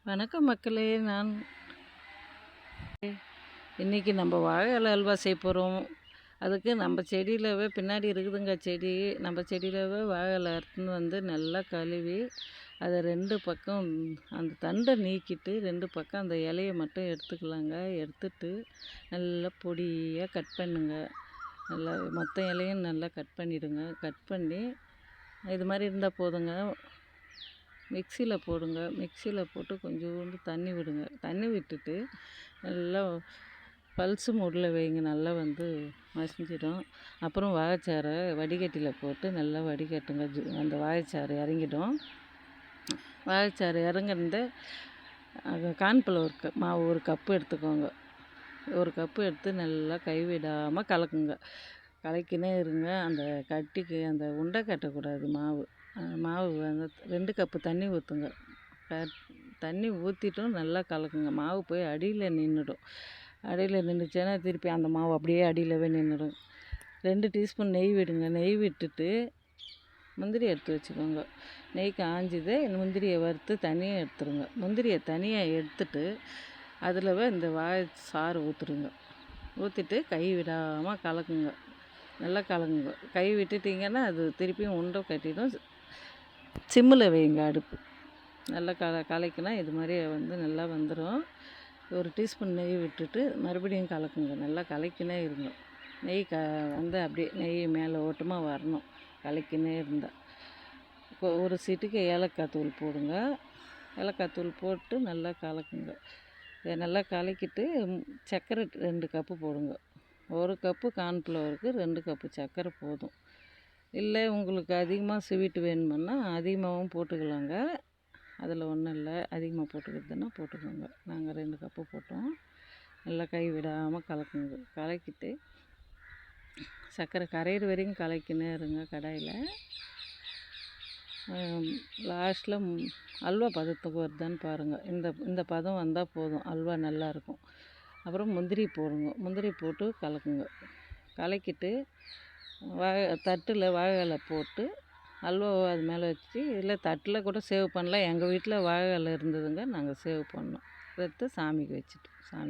வணக்கம் மக்களே. இன்றைக்கி நம்ம வாழை இலை அல்வா செய்ய போகிறோம். அதுக்கு நம்ம செடியிலவே பின்னாடி இருக்குதுங்க செடி. நம்ம செடியிலவே வாழை இலை அறுத்துன்னு வந்து நல்லா கழுவி அதை 2 பக்கம் அந்த தண்டை நீக்கிட்டு 2 பக்கம் அந்த இலையை மட்டும் எடுத்துக்கலாங்க. எடுத்துட்டு நல்லா பொடியாக கட் பண்ணுங்க. நல்லா மொத்த இலையும் நல்லா கட் பண்ணிவிடுங்க. கட் பண்ணி இது மாதிரி இருந்தால் போதுங்க. மிக்சியில் போடுங்க. மிக்சியில் போட்டு கொஞ்சோண்டு தண்ணி விடுங்க. தண்ணி விட்டுட்டு நல்லா பல்ஸு மூடில் வைங்க. நல்லா மசிஞ்சிடும். அப்புறம் வாழைச்சாறை வடிகட்டியில் போட்டு நல்லா வடிகட்டுங்க. அந்த வாழைச்சாறு இறங்கிடும். வாழைச்சாறு இறங்குனது கார்ன்ஃப்ளவர் மாவு 1 கப்பு எடுத்துக்கோங்க. 1 கப்பு எடுத்து நல்லா கைவிடாமல் கலக்குங்க. கலக்கினே இருங்க. அந்த கட்டிக்கு அந்த உண்டை கட்டக்கூடாது. மாவு 2 கப்பு தண்ணி ஊற்றுங்க. தண்ணி ஊற்றிட்டும் நல்லா கலக்குங்க. மாவு போய் அடியில் நின்றுடும். அடியில் நின்றுச்சுன்னா திருப்பி அந்த மாவு அப்படியே அடியிலவே நின்றுடும். 2 டீஸ்பூன் நெய் விடுங்க. நெய் விட்டுட்டு முந்திரி எடுத்து வச்சுக்கோங்க. நெய் காஞ்சிது. முந்திரியை வறுத்து தனியாக எடுத்துருங்க. முந்திரியை தனியாக எடுத்துட்டு அதில் இந்த வாழை சாறு ஊற்றுருங்க. ஊற்றிட்டு கை விடாமல் கலக்குங்க. நல்லா கலங்குங்க. கை விட்டுட்டிங்கன்னா அது திருப்பியும் உண்டை கட்டிடும். சிம்மில் வைங்க அடுப்பு. நல்லா கலக்கினா இது மாதிரி நல்லா வந்துடும். 1 டீஸ்பூன் நெய் விட்டுட்டு மறுபடியும் கலக்குங்க. நல்லா கலக்கினே இருங்க. நெய் அப்படியே நெய் மேலே ஓட்டமாக வரணும். கலக்கினே இருந்தால் ஒரு சிட்டிக்கு ஏலக்காய் தூள் போடுங்க. ஏலக்காய் தூள் போட்டு நல்லா கலக்குங்க. இதை நல்லா கலக்கிட்டு சர்க்கரை 2 கப்பு போடுங்க. 1 கப்பு கார்ன்ஃப்ளவருக்கு 2 கப்பு சர்க்கரை போதும். இல்லை உங்களுக்கு அதிகமாக ஸ்வீட் வேணுமுன்னா அதிகமாகவும் போட்டுக்கலாங்க. அதில் ஒன்றும் இல்லை. அதிகமாக போட்டுக்கிறதுன்னா போட்டுக்கோங்க. நாங்கள் 2 கப்பு போட்டோம். நல்லா கை விடாமல் கலக்குங்க. கலக்கிட்டு சர்க்கரை கரையிற வரைக்கும் கலக்கினே இருங்க கடாயில். லாஸ்ட்டில் அல்வா பதத்துக்கு வருதான்னு பாருங்கள். இந்த பதம் வந்தால் போதும். அல்வா நல்லாயிருக்கும். அப்புறம் முந்திரி போடுங்க. முந்திரி போட்டு கலக்குங்க. கலக்கிட்டு தட்டில் வாழை இலை போட்டு அல்வாவை அது மேலே வச்சு, இல்லை தட்டில் கூட சேவ் பண்ணலாம். எங்கள் வீட்டில் வாழை இலை இருந்ததுங்க. நாங்கள் சேவ் பண்ணோம். எடுத்து சாமிக்கு வச்சுட்டோம். சாமி